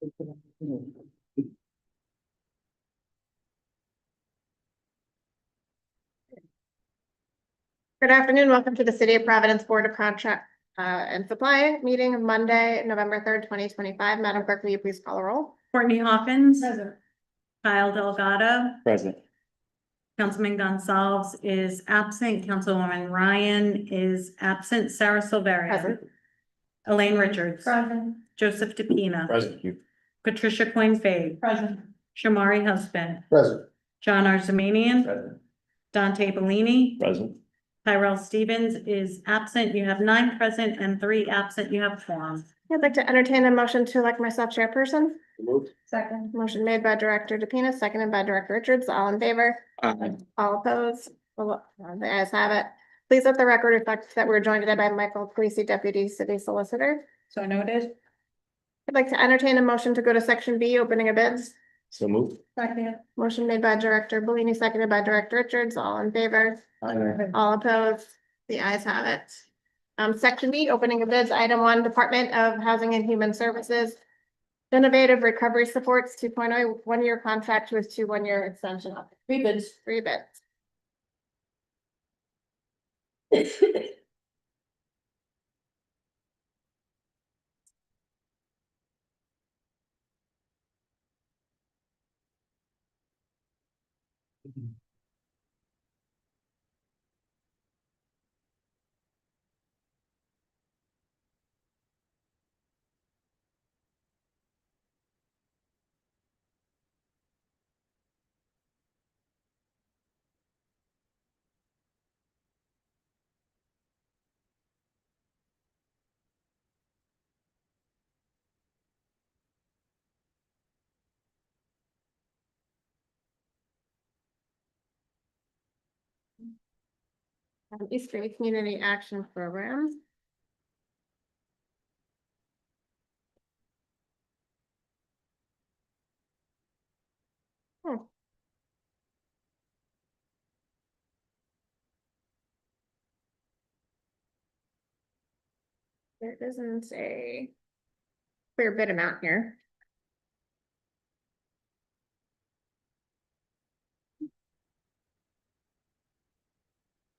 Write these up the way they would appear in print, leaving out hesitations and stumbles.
Good afternoon. Welcome to the City of Providence Board of Contract and Supply meeting of Monday, November 3rd, 2025. Madam Clerk, will you please call a roll? Courtney Hawkins. Present. Kyle Delgado. Present. Councilman Gonzalez is absent. Councilwoman Ryan is absent. Sarah Silveria. Present. Elaine Richards. Present. Joseph DePina. Present. Patricia Coin-Fade. Present. Shamari Husband. Present. John Arzamanian. Present. Dante Bellini. Present. Tyrell Stevens is absent. You have 9 present and 3 absent. You have quorum. I'd like to entertain a motion to elect myself chairperson. Moved. Second. Motion made by Director DePina, seconded by Director Richards. All in favor? Aye. All opposed? The ayes have it. Please let the record reflect that we're joined today by Michael Creasy, Deputy City Solicitor. So noted. I'd like to entertain a motion to go to Section B, opening of bids. So moved. Second. Motion made by Director Bellini, seconded by Director Richards. All in favor? Aye. All opposed? The ayes have it. Section B, opening of bids, item 1, Department of Housing and Human Services. Innovative Recovery Supports 2.0, 1-year contract with 2 1-year extension. 3 bids. 3 bids. East Bay Community Action Program. Hmm. There isn't a clear bid amount here.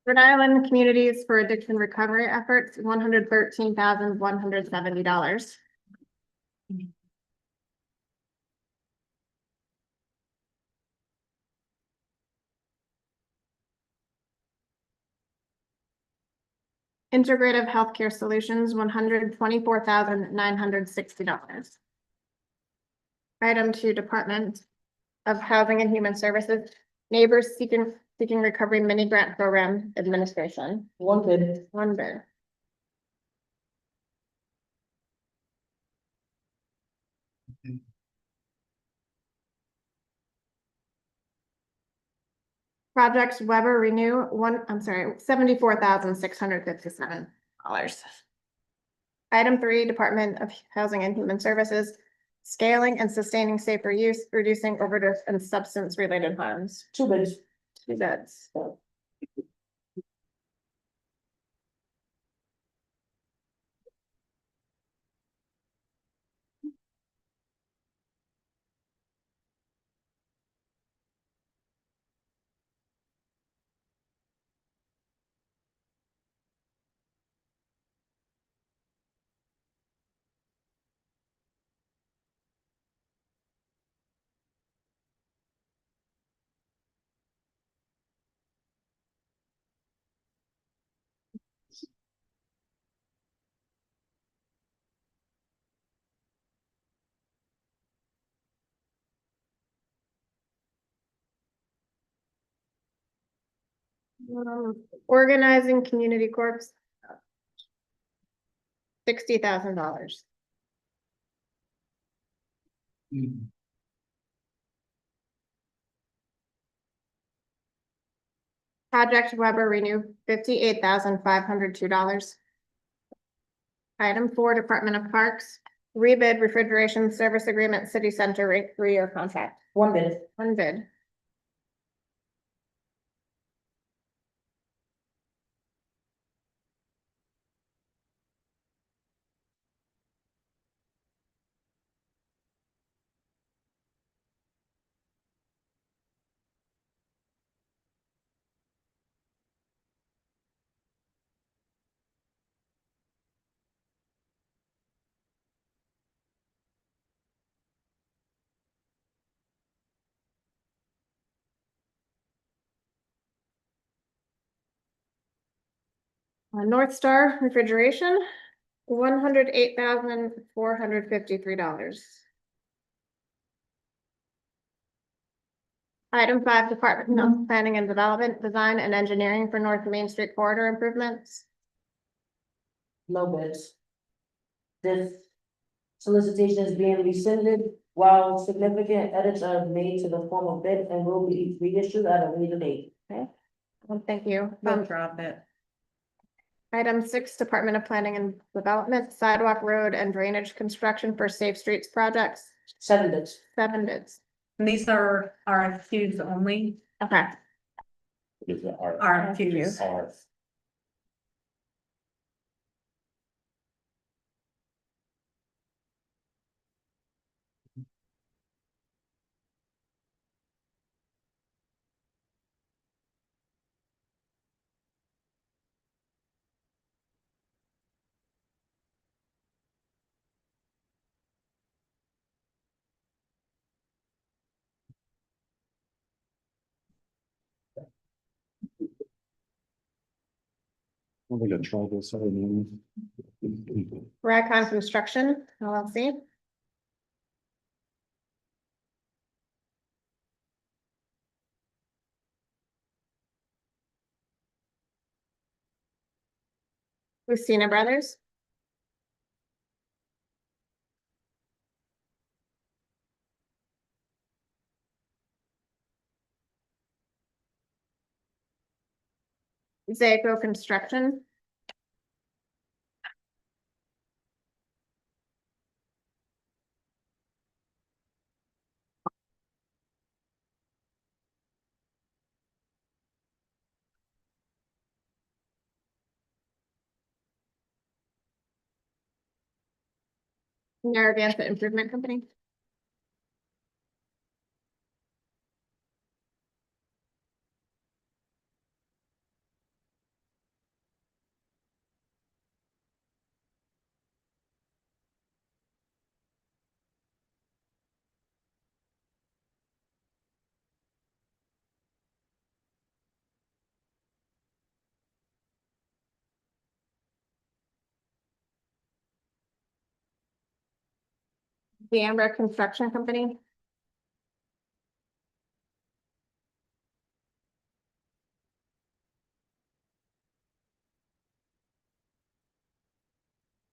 Rhode Island Communities for Addiction Recovery Efforts, $113,170. Integrative Healthcare Solutions, $124,960. Item 2, Department of Housing and Human Services, Neighbors Seeking Recovery Mini Grant Program Administration. 1 bid. 1 bid. Projects Weber Renew, $74,657. Item 3, Department of Housing and Human Services, Scaling and Sustaining Safer Use, Reducing Overdose and Substance Related Harms. 2 bids. 2 bids. Organizing Community Corps. $60,000. Project Weber Renew, $58,502. Item 4, Department of Parks, Rebid Refrigeration Service Agreement, City Center rate 3-year contract. 1 bid. 1 bid. North Star Refrigeration, $108,453. Item 5, Department of Planning and Development, Design and Engineering for North Main Street Corridor Improvements. No bids. This solicitation is being rescinded while significant edits are made to the formal bid and will be reissued at a later date. Thank you. We'll drop it. Item 6, Department of Planning and Development, Sidewalk Road and Drainage Construction for Safe Streets Projects, 7 bids. 7 bids. And these are RFQs only, Okay. RFQs. I'm gonna try this out. Racon Construction, LLC. Lucina Brothers. Zaco Construction. Narragansett Improvement Company. The Amber Construction Company.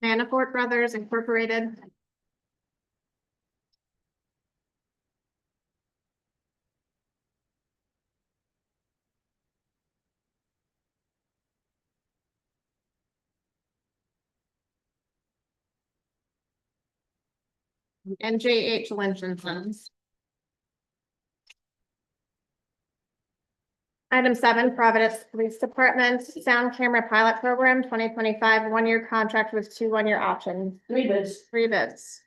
Manafort Brothers Incorporated. NJH Lynch and Sons. Item 7, Providence Police Department Sound Camera Pilot Program 2025, 1-year contract with 2 1-year options, 3 bids. 3 bids.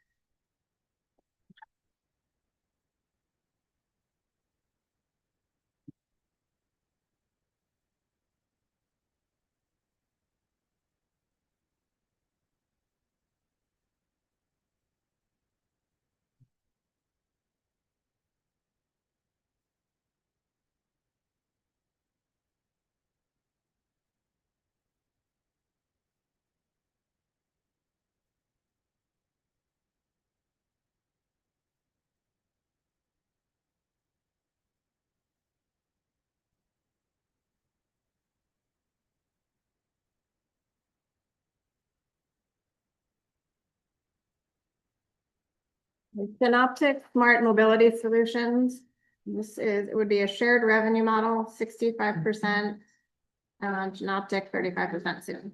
Synoptic Smart Mobility Solutions. It would be a shared revenue model, 65%. Synoptic, 35% soon.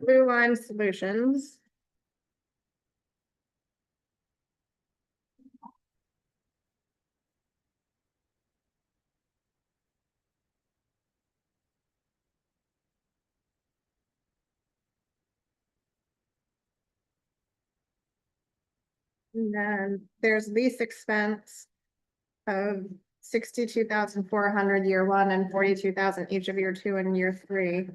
Blue Line Solutions. And then there's lease expense of 62,400 year one and 42,000 each of year two and year three.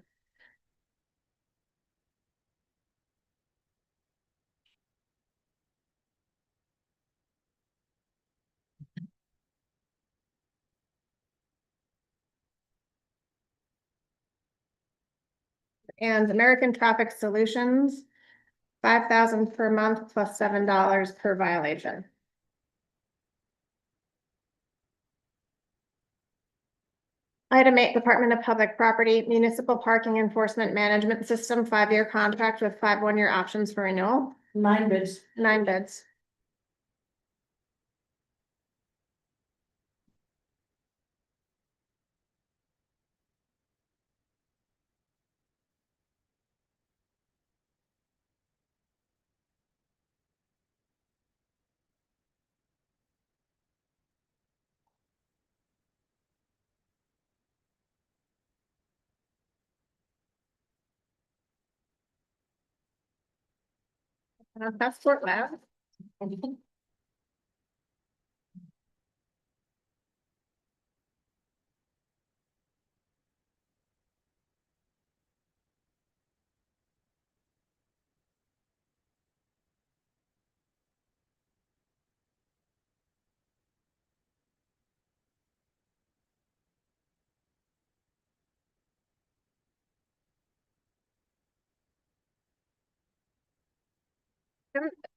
And American Traffic Solutions, 5,000 per month plus $7 per violation. Item 8, Department of Public Property Municipal Parking Enforcement Management System, 5-year contract with 5 one-year options for renewal, 9 bids. 9 bids. Passport lab.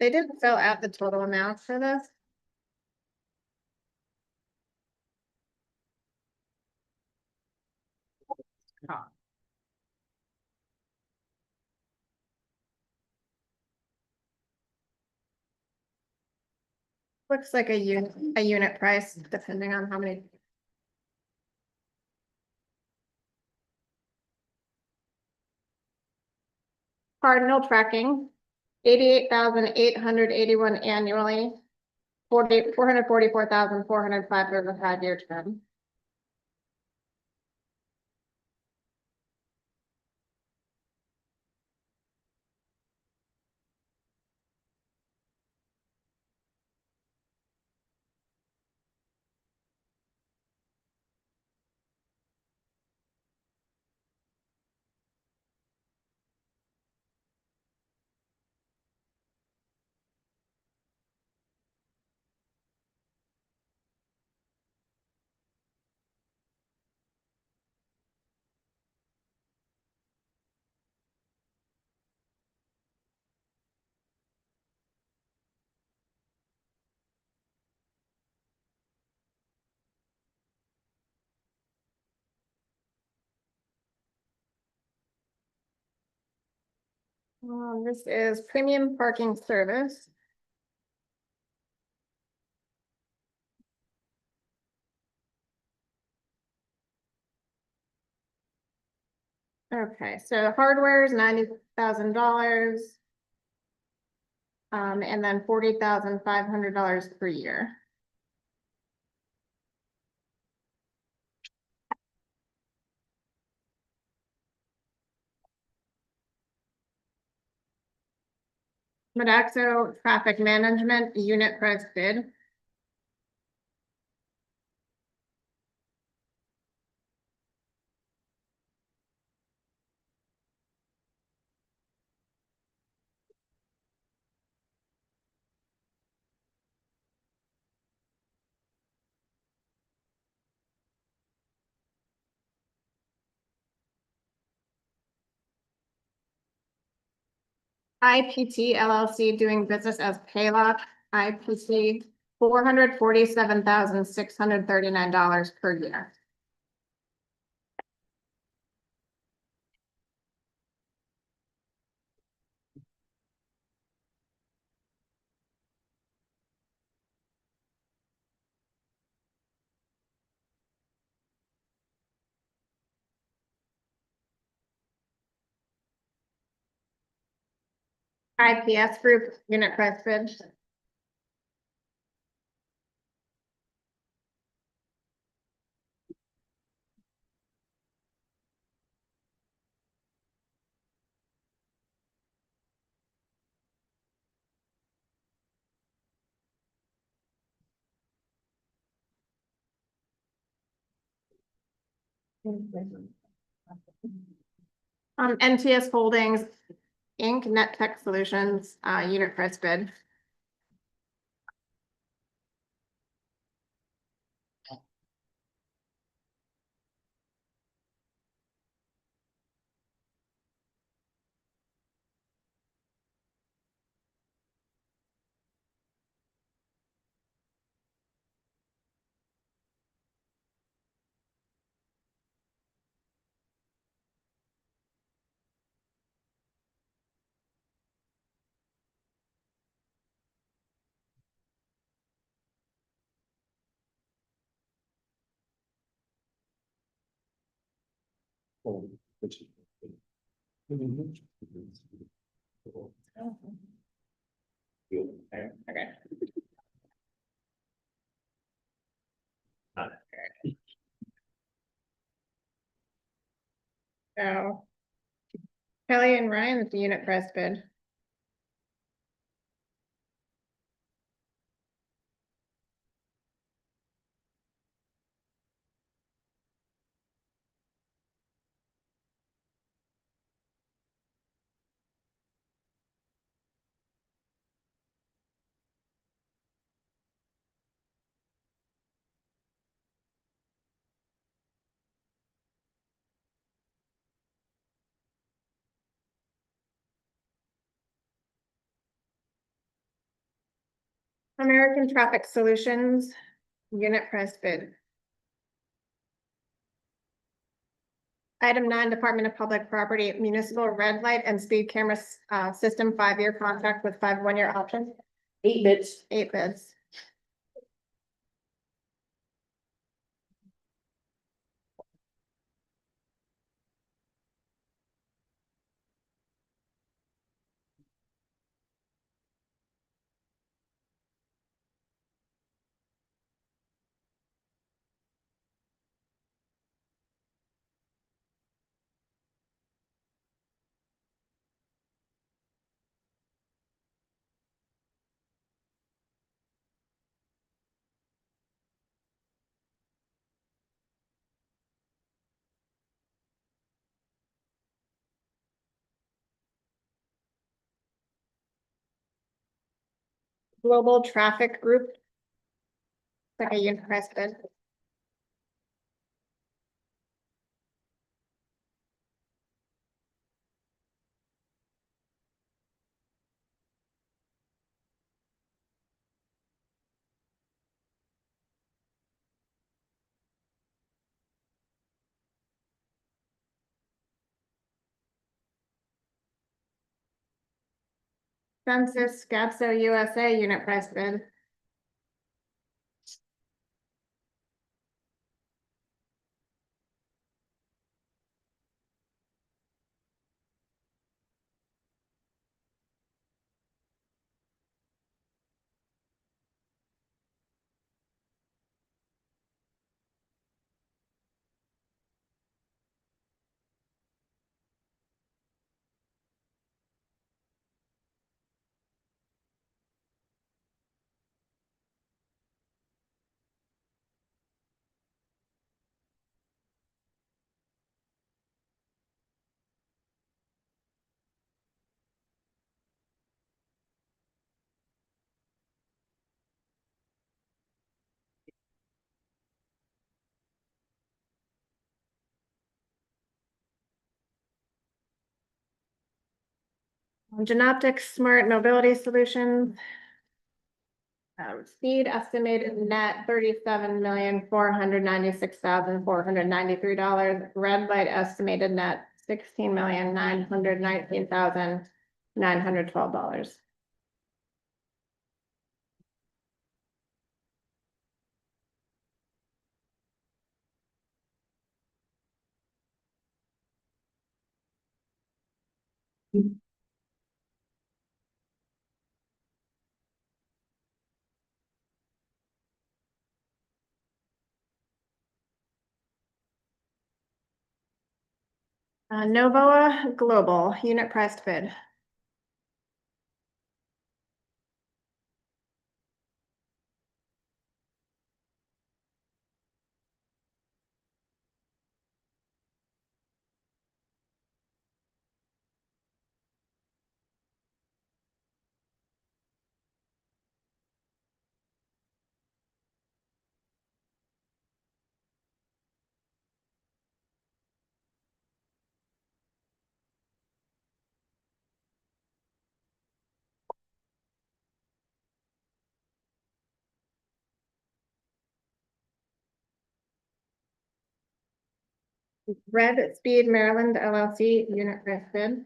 They didn't fill out the total amount for this. Looks like a unit price, depending on how many. Cardinal tracking, 88,881 annually. 444,405 over the 5-year term. This is premium parking service. Okay, so hardware is $90,000. And then $40,500 per year. Modaxo Traffic Management Unit Price Bid. IPT LLC doing business as Paylock, IPT, $447,639 per year. IPS Group Unit Price Bid. NTS Holdings, Inc., Net Tech Solutions, unit price bid. Oh, which- Okay. So Kelly and Ryan with the unit price bid. American Traffic Solutions, unit price bid. Item 9, Department of Public Property Municipal Red Light and Speed Camera System 5-year contract with 5 one-year options, 8 bids. 8 bids. Global Traffic Group. Like a unit price bid. Census Scapso USA unit price bid. Genoptics Smart Mobility Solutions. Speed estimated net $37,496,493. Red Light estimated net $16,919,912. Novoa Global unit price bid. Red Speed Maryland LLC, unit price bid.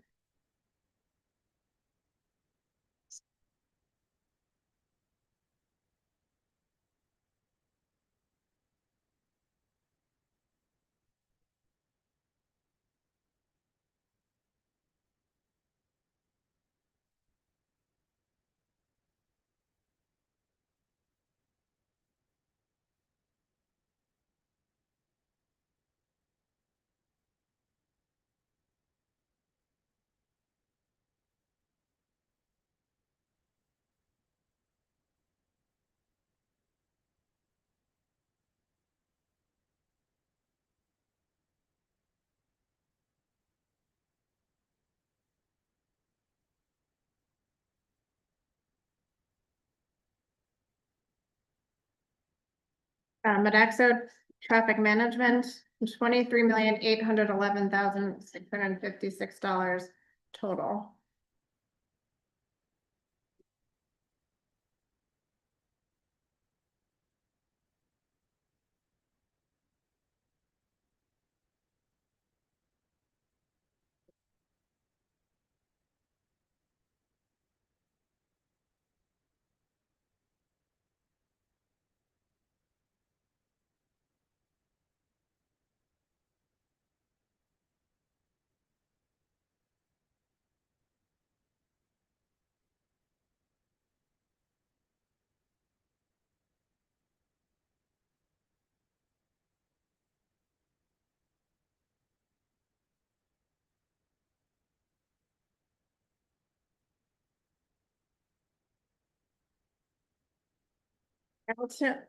Modaxo Traffic Management, $23,811,656 total.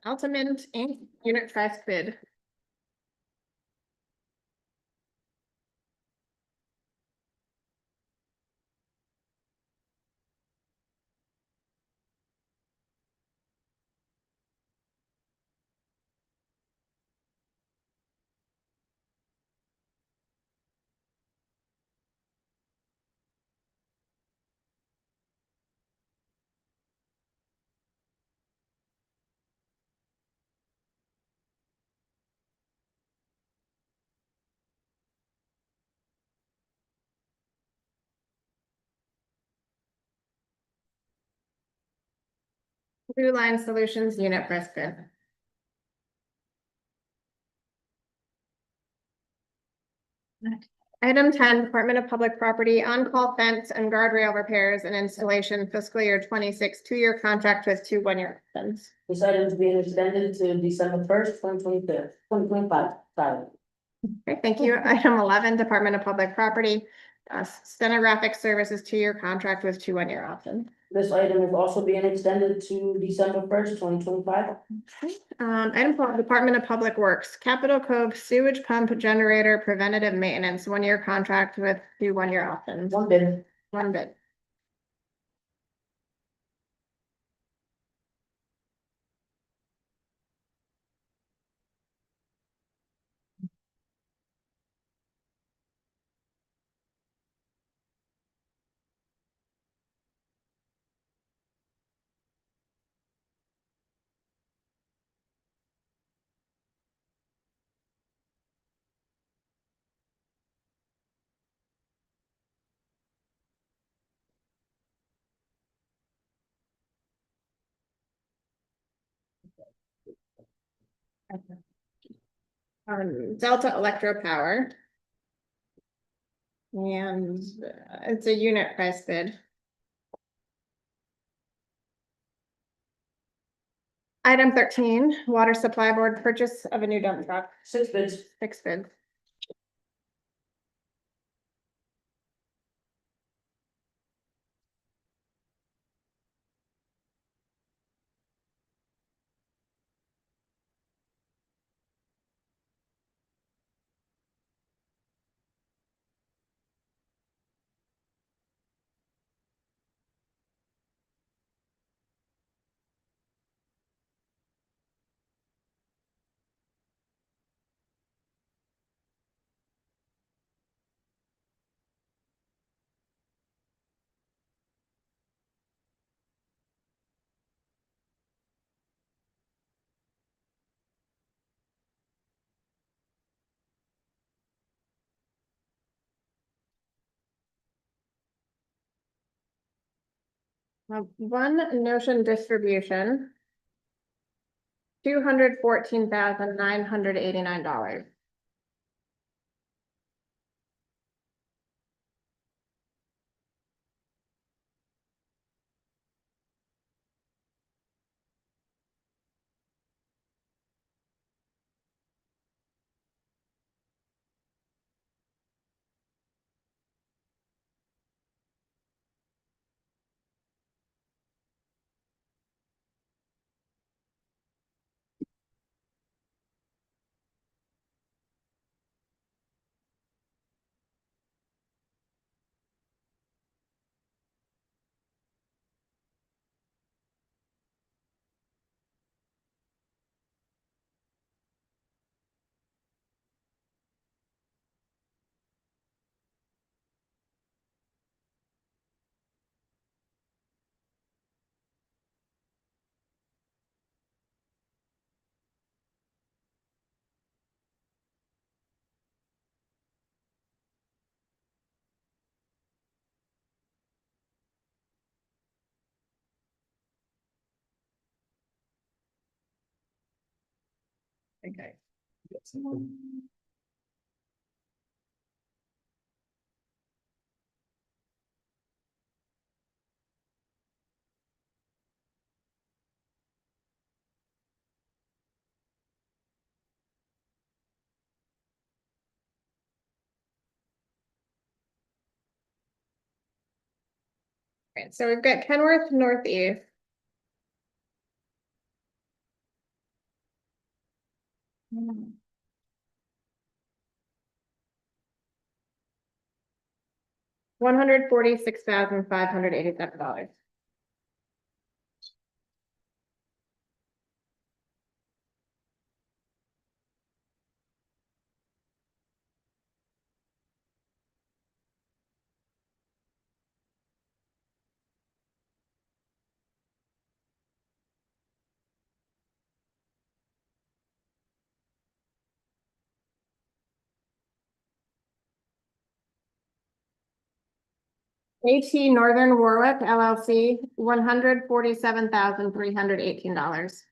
Ultimate Inc., unit price bid. Blue Line Solutions, unit price bid. Item 10, Department of Public Property, on-call fence and guardrail repairs and installation, fiscal year 26, 2-year contract with 2 one-year options. This item is being extended to December 1st, 2025, sorry. Okay, thank you. Item 11, Department of Public Property, stenographic services, 2-year contract with 2 one-year options. This item is also being extended to December 1st, 2025. Item 12, Department of Public Works, Capitol Cove sewage pump generator preventative maintenance, 1-year contract with 2 one-year options. One bid. One bid. Delta Electro Power. And it's a unit price bid. Item 13, Water Supply Board purchase of a new dump truck, 6 bids. 6 bids. One Notion distribution. $214,989. Okay. Right, so we've got Kenworth Northeast. $146,587. 18 Northern Warwick LLC, $147,318.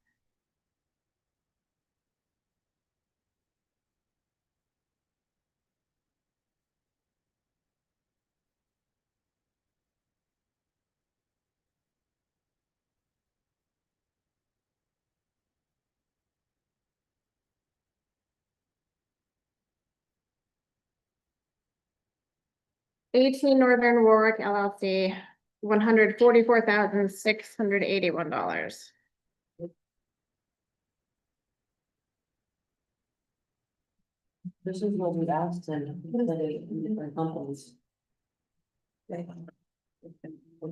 Eighteen Northern Warwick LLC, $144,681. This is what we asked and that it in different companies. If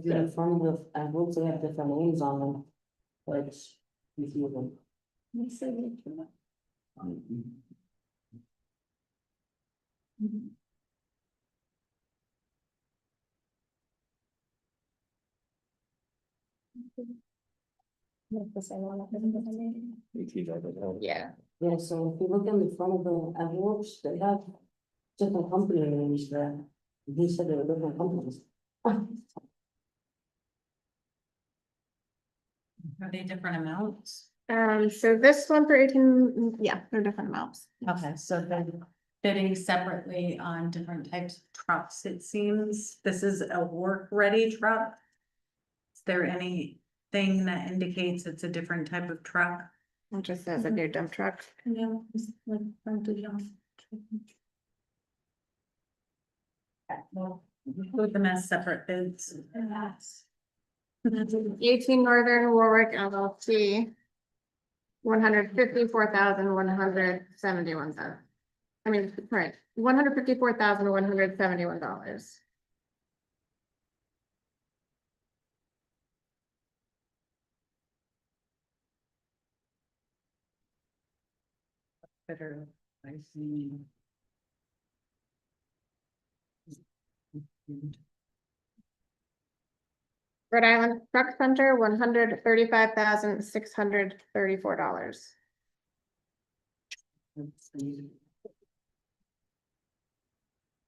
you're in front of the, I will say have different names on them. But it's confusing. Yeah. Yeah, so if you look in the front of the envelopes, they have different company names there. He said they were different companies. Are they different amounts? So this one for 18, yeah, they're different amounts. Okay, so they're bidding separately on different types of trucks, it seems. This is a work-ready truck. Is there anything that indicates it's a different type of truck? It just says a new dump truck. No, it's like frontage on. Well, include them as separate bids. 18 Northern Warwick LLC. $154,171. I mean, right, $154,171. Better, I see. Rhode Island Truck Center, $135,634.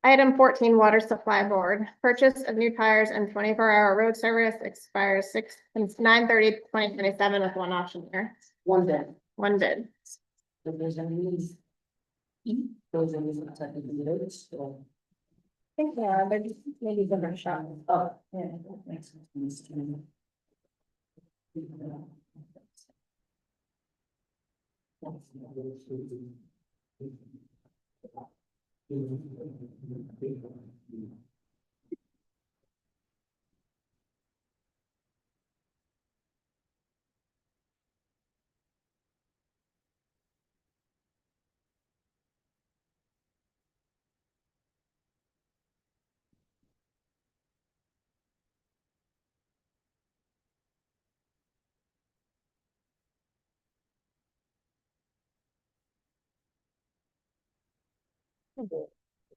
Item 14, Water Supply Board. Purchase of new tires and 24-hour road service expires 9/30/2027 with one option here. One day. One bid. If there's any needs. Those are the technical notes, so. I think, yeah, but maybe different shop. Oh, yeah, that makes sense.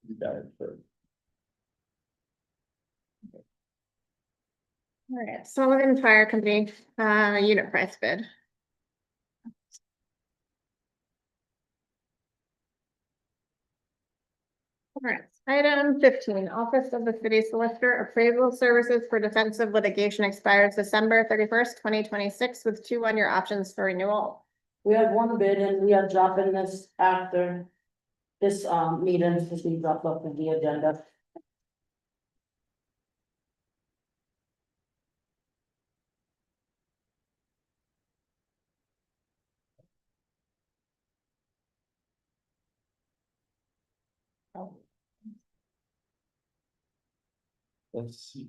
You got it for. All right, Sullivan Fire Company, unit price bid. All right, item 15, Office of the City Solicitor Appraisal Services for Defensive Litigation expires December 31st, 2026 with 2 one-year options for renewal. We have one bid and we are dropping this after this, meeting, because we dropped off of the agenda. Let's see.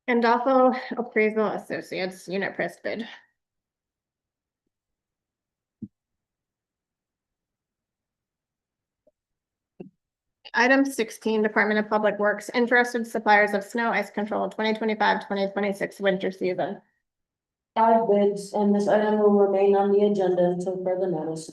And also Appraisal Associates unit price bid. Item 16, Department of Public Works, interested suppliers of snow ice control 2025-2026 winter season. 5 bids, and this item will remain on the agenda until further notice.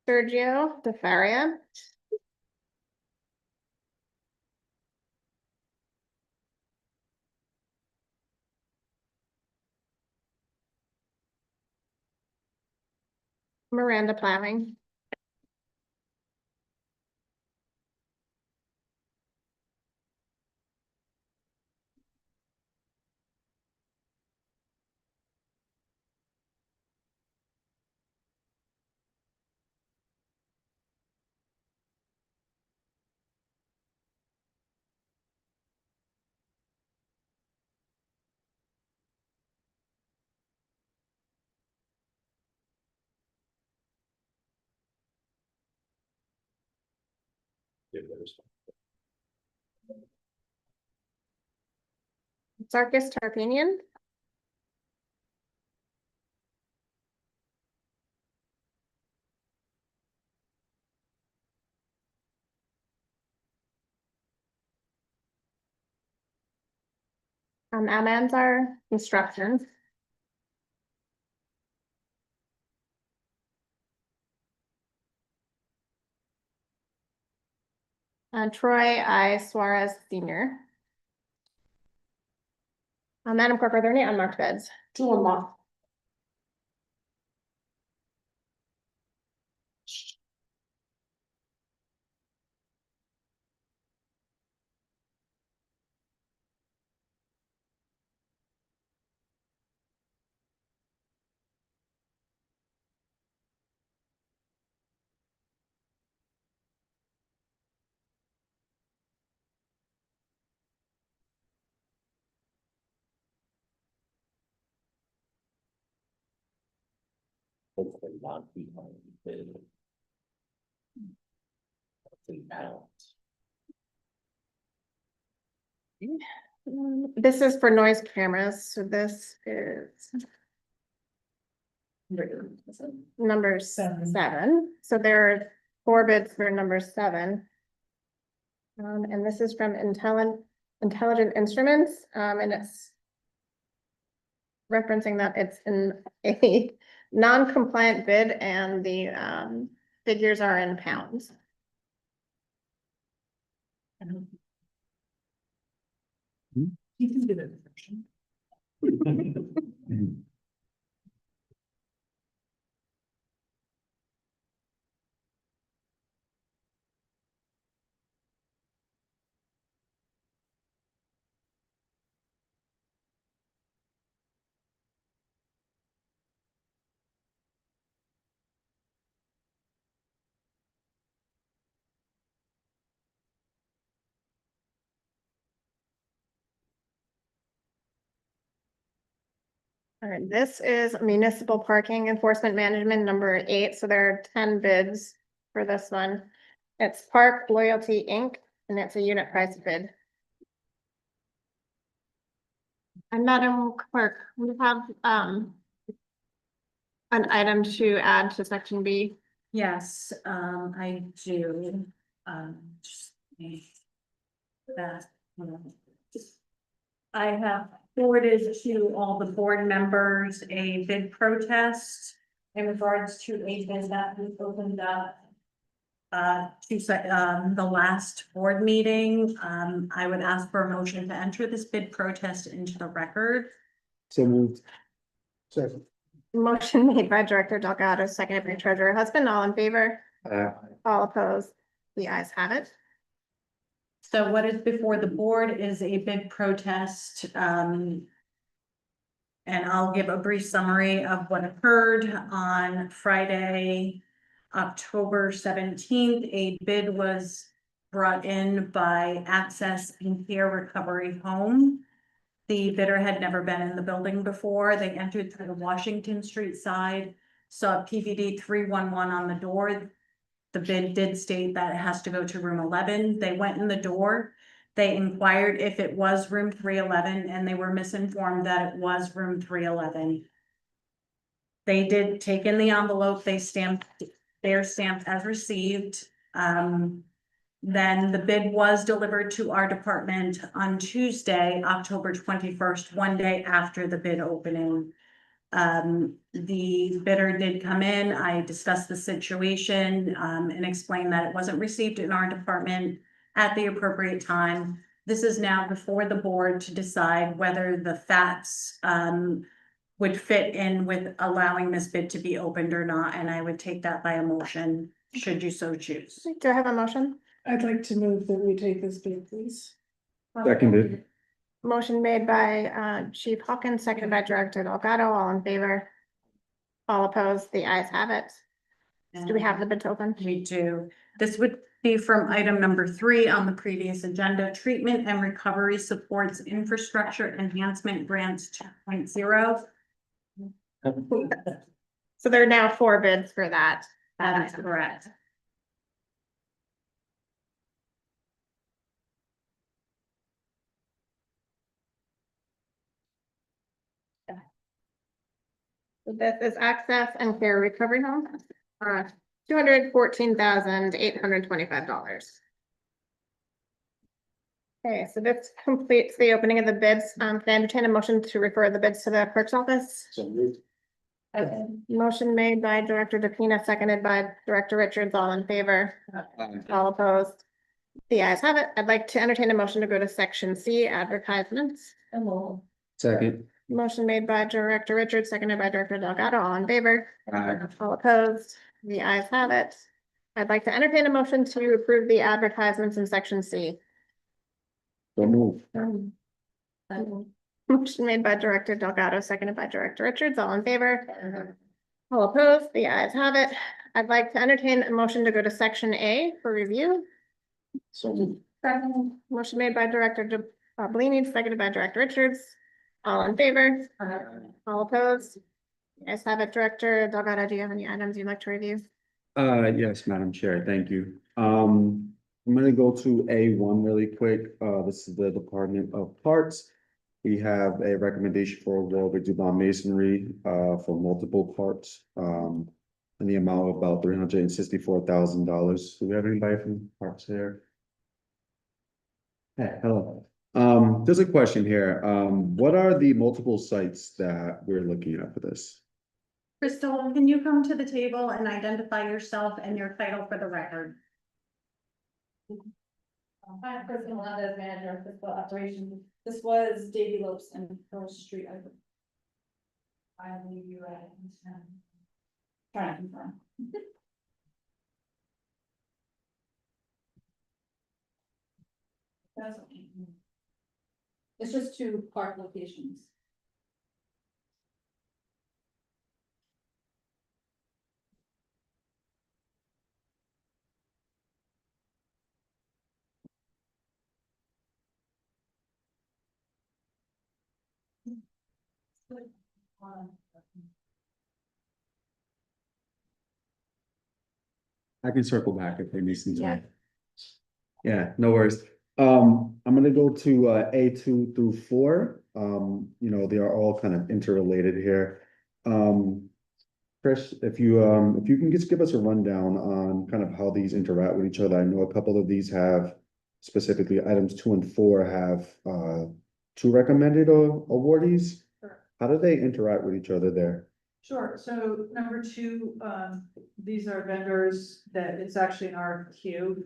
Sergio DeFaria. Miranda Plowing. Yeah, there's- Sarkis Tarpinian. Amanzar Construction. Troy I. Suarez Senior. Madam Clerk, are there any unmarked bids? 2 unmarked. Hopefully not behind the bid. Hopefully balance. This is for noise cameras, so this is. number seven. So there are 4 bids for number 7. And this is from Intelligent Instruments, and it's referencing that it's in a non-compliant bid and the figures are in pounds. You can do it. All right, this is municipal parking enforcement management number 8. So there are 10 bids for this one. It's Park Loyalty Inc. and it's a unit price bid. And Madam Clerk, we have an item to add to section B. Yes, I do, just need that. I have forwarded to all the board members a bid protest in regards to a bid that was opened up the last board meeting. I would ask for a motion to enter this bid protest into the record. So moved. Second. Motion made by Director Delgado, seconded by Treasurer Husband. All in favor? All opposed? The ayes have it. So what is before the board is a bid protest. And I'll give a brief summary of what occurred on Friday, October 17th. A bid was brought in by Access and Care Recovery Home. The bidder had never been in the building before. They entered through the Washington Street side, saw PVD 311 on the door. The bid did state that it has to go to room 11. They went in the door. They inquired if it was room 311 and they were misinformed that it was room 311. They did take in the envelope. They stamped as received. Then the bid was delivered to our department on Tuesday, October 21st, one day after the bid opening. The bidder did come in. I discussed the situation and explained that it wasn't received in our department at the appropriate time. This is now before the board to decide whether the facts would fit in with allowing this bid to be opened or not, and I would take that by a motion, should you so choose. Do I have a motion? I'd like to move that we take this bid, please. Seconded. Motion made by Chief Hawkins, seconded by Director Delgado. All in favor? All opposed? The ayes have it. Do we have the bid to open? We do. This would be from item number 3 on the previous agenda, treatment and recovery supports infrastructure enhancement grants 2.0. So there are now 4 bids for that. That is correct. So this is Access and Care Recovery Home, $214,825. Okay, so this completes the opening of the bids. Can I entertain a motion to refer the bids to the clerk's office? So moved. Okay. Motion made by Director DePina, seconded by Director Richards. All in favor? All opposed? The ayes have it. I'd like to entertain a motion to go to section C, advertisements. Second. Motion made by Director Richards, seconded by Director Delgado. All in favor? All opposed? The ayes have it. I'd like to entertain a motion to approve the advertisements in section C. So moved. Motion made by Director Delgado, seconded by Director Richards. All in favor? All opposed? The ayes have it. I'd like to entertain a motion to go to section A for review. So moved. Motion made by Director Bellini, seconded by Director Richards. All in favor? All opposed? The ayes have it. Director Delgado, do you have any items you'd like to review? Yes, Madam Chair, thank you. I'm gonna go to A1 really quick. This is the Department of Parks. we have a recommendation for award with Dubon Masonry, for multiple parts, in the amount of about $364,000. Do we have anybody from parks there? Hey, hello. There's a question here. What are the multiple sites that we're looking at for this? Crystal, can you come to the table and identify yourself and your title for the record? Hi, Kristen Melendez, manager of fiscal operations. This was Davy Lopes and Pearl Street. I believe you read it. Trying to confirm. That's okay. It's just two park locations. I can circle back if they need some Yeah. time. Yeah, no worries. I'm gonna go to A2 through 4. They are all kind of interrelated here. Chris, if you can just give us a rundown on kind of how these interact with each other. I know a couple of these have specifically items 2 and 4 have two recommended awardees. Sure. How do they interact with each other there? Sure, so number two, these are vendors that it's actually an RFQ,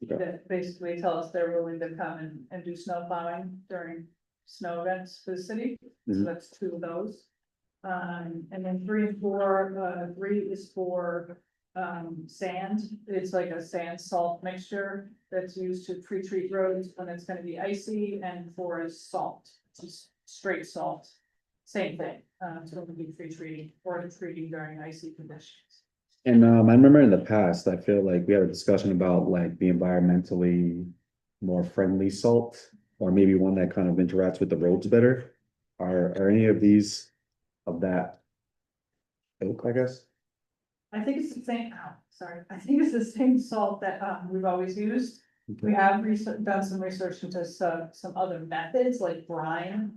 Okay. that basically tell us they're willing to come and do snow plowing during snow events for the city. So Mhm. that's two of those. And then 3 and 4, 3 is for, sand. It's like a sand salt mixture that's used to pre-treat roads when it's gonna be icy, and 4 is salt, just straight salt. Same thing, it's going to be pre-treating or treating during icy conditions. And I remember in the past, I feel like we had a discussion about like the environmentally more friendly salt, or maybe one that kind of interacts with the roads better. Are any of these of that ilk, I guess? I think it's the same, I think it's the same salt that, we've always used. We have done some research into some other methods like brine.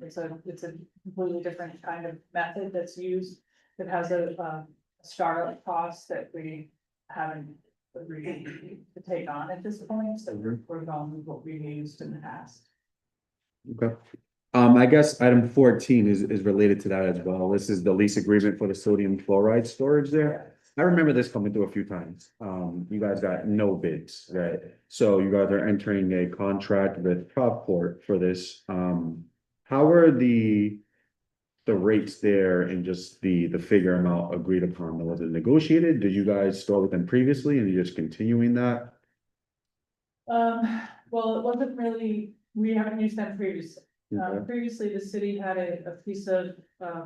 It's a completely different kind of method that's used. That has a startup cost that we haven't agreed to take on at this point, so we're going with what we've used in the past. Okay. I guess item 14 is related to that as well. This is the lease agreement for the sodium chloride storage there. I remember this coming through a few times. You guys got no bids, right? So you guys are entering a contract with Provport for this. How are the rates there and just the figure amount agreed upon? Was it negotiated? Did you guys store with them previously and you're just continuing that? Well, it wasn't really, we haven't used them previously. Okay. Previously, the city had a piece of,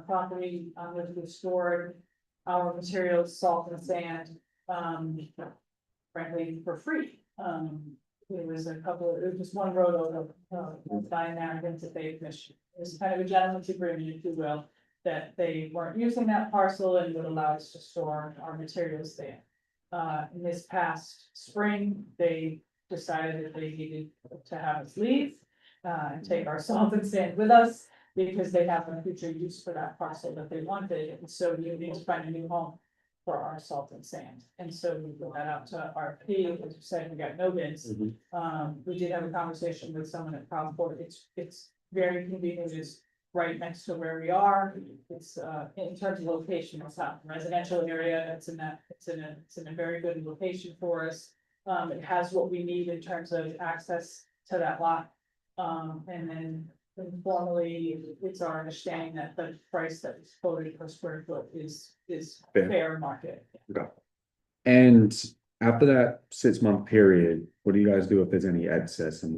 property on which we stored our materials, salt and sand, frankly, for free. It was just one road over, by Americans that they commissioned. It was kind of a gentleman's agreement, if you will, that they weren't using that parcel and would allow us to store our materials there. In this past spring, they decided that they needed to have us leave, and take our salt and sand with us, because they have a future use for that parcel that they wanted, and so we need to find a new home for our salt and sand. And so we put that out to RFP, as you said, we got no bids. We did have a conversation with someone at Providence. It's very convenient, it's right next to where we are. It's in terms of location, it's not a residential area, it's in a very good location for us. It has what we need in terms of access to that lot. And then informally, it's our understanding that the price that was quoted per square foot is fair market. Okay. And after that 6-month period, what do you guys do if there's any excess of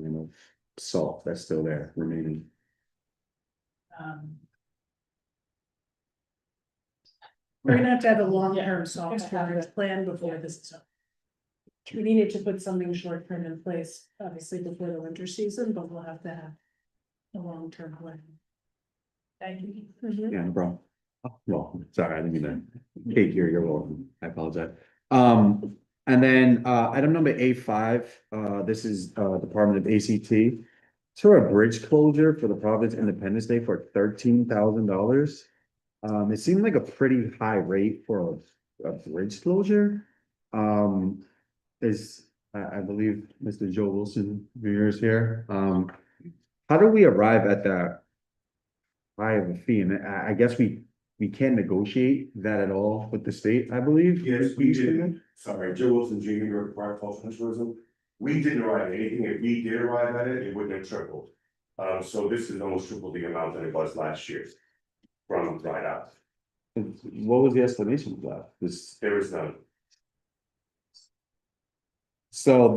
salt that's still there remaining? We're gonna have to have a long-term Yeah. salt storage plan before this is up. We needed to put something short-term in place, obviously before the winter season, but we'll have to have a long-term plan. Thank you. Yeah, no problem. Well, sorry, I didn't mean to take you're welcome. I apologize. And then item number A5, this is Department of ACT. So a bridge closure for the Providence Independence Day for $13,000. It seemed like a pretty high rate for a bridge closure. I believe Mr. Joe Wilson, viewers here, how do we arrive at that high of a fee? And I guess we can't negotiate that at all with the state, I believe. Yes, we did. Sorry, Joe Wilson, Junior, Director of Culture and Tourism. We didn't arrive at anything. If we did arrive at it, it wouldn't have tripled. So this is almost triple the amount that it was last year. From right out. What was the estimation of that? This, There is none. so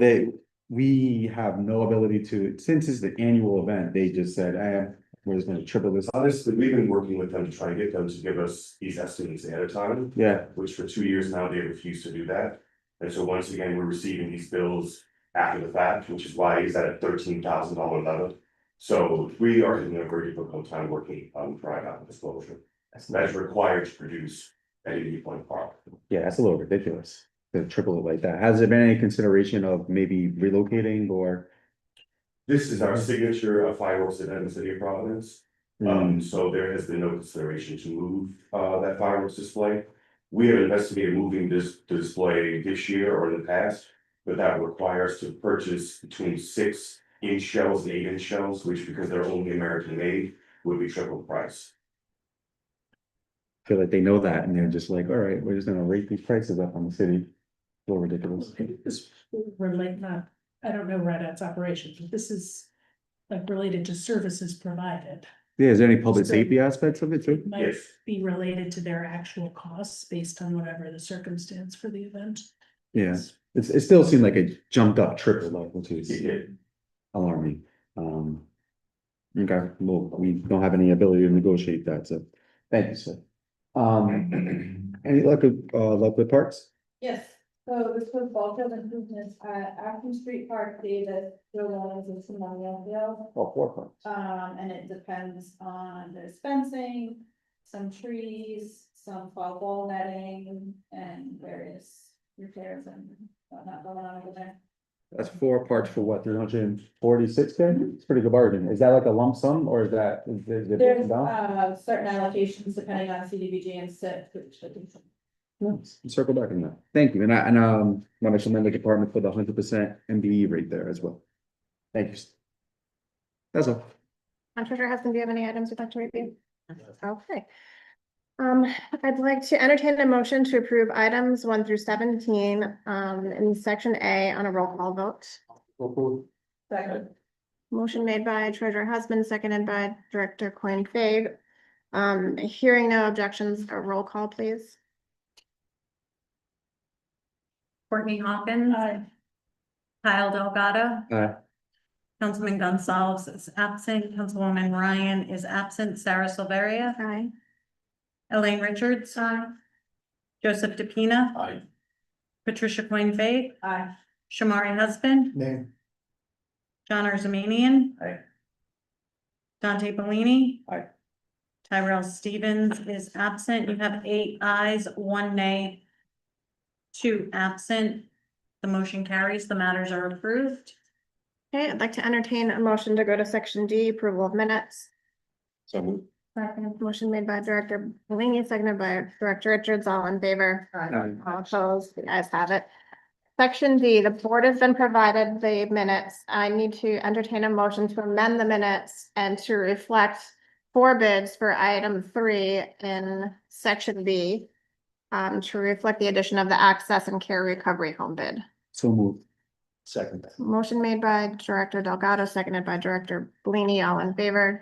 we have no ability to, since it's the annual event, they just said, we're just gonna triple this. Honestly, we've been working with them to try and get them to give us these estimates ahead of time, Yeah, which for 2 years now, they refuse to do that. And so once again, we're receiving these bills after the fact, which is why he's at a $13,000 level. So we are in a very difficult time working on dry out disclosure. That is required to produce at any point park. yeah, that's a little ridiculous to triple it like that. Has there been any consideration of maybe relocating or? This is our signature fireworks event in the city of Providence. So there has been no consideration to move that fireworks display. We have investigated moving this display this year or in the past, but that requires to purchase between 6-inch shells and 8-inch shells, which because they're only American made, would be triple the price. Feel like they know that and they're just like, all right, we're just gonna rate these prices up on the city. A little ridiculous. This relate not, I don't know Red operations, but this is like related to services provided. Yeah, is there any public So- safety aspects of it too? It might Yes. be related to their actual costs based on whatever the circumstance for the event. Yeah, is. it still seemed like it jumped up triple though, which is It did. alarming. Okay, well, we don't have any ability to negotiate that, so thank you, sir. Any luck with parks? Yes, so this was bulk of improvements at Acton Street Park, Davis, Joe Williams and Simone Field. Oh, 4 parks. And it depends on the fencing, some trees, some fall ball netting and various repairs and whatnot going on over there. That's 4 parks for what, 346K? It's a pretty good bargain. Is that like a lump sum or is it There's broken down? certain allocations depending on CDBG and SIP, which I think. Nice. Circle back on that. Thank you. And want to commend the department for the 100% MBE rate there as well. Thank you. That's all. Treasurer Hudson, do you have any items you'd like to review? Okay. I'd like to entertain a motion to approve items 1 through 17, in section A on a roll call vote. Second. Motion made by Treasurer Husband, seconded by Director Coin-Fag. Hearing no objections, a roll call, please. Courtney Hawkins. Kyle Delgado. Aye. Councilman Gonzalez is absent. Councilwoman Ryan is absent. Sarah Silveria. Aye. Elaine Richards. Joseph DePina. Aye. Patricia Coin-Fag. Aye. Shamari Husband. Nay. John Arzamanian. Aye. Dante Bellini. Aye. Tyrell Stevens is absent. You have 8 ayes, 1 nay, 2 absent. The motion carries. The matters are approved. Okay, I'd like to entertain a motion to go to section D, approval of minutes. So Second, motion made by Director Bellini, seconded by Director Richards, all in favor. All opposed, the ayes have it. Section D, the board has been provided the minutes. I need to entertain a motion to amend the minutes and to reflect 4 bids for item 3 in section B. To reflect the addition of the access and care recovery home bid. So moved. Second. Motion made by Director Delgado, seconded by Director Bellini, all in favor.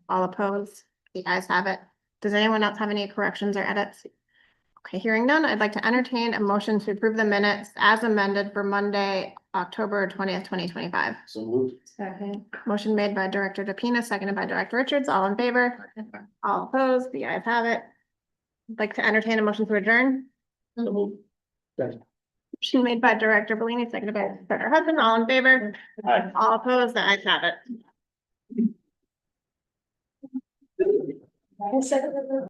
All opposed, the ayes have it. Does anyone else have any corrections or edits? Okay, hearing none, I'd like to entertain a motion to approve the minutes as amended for Monday, October 20th, 2025. So moved. Second. Motion made by Director DePina, seconded by Director Richards, all in favor. All opposed, the ayes have it. I'd like to entertain a motion to adjourn. Second. Motion made by Director Bellini, seconded by Director Hudson, all in favor. All opposed, the ayes have it.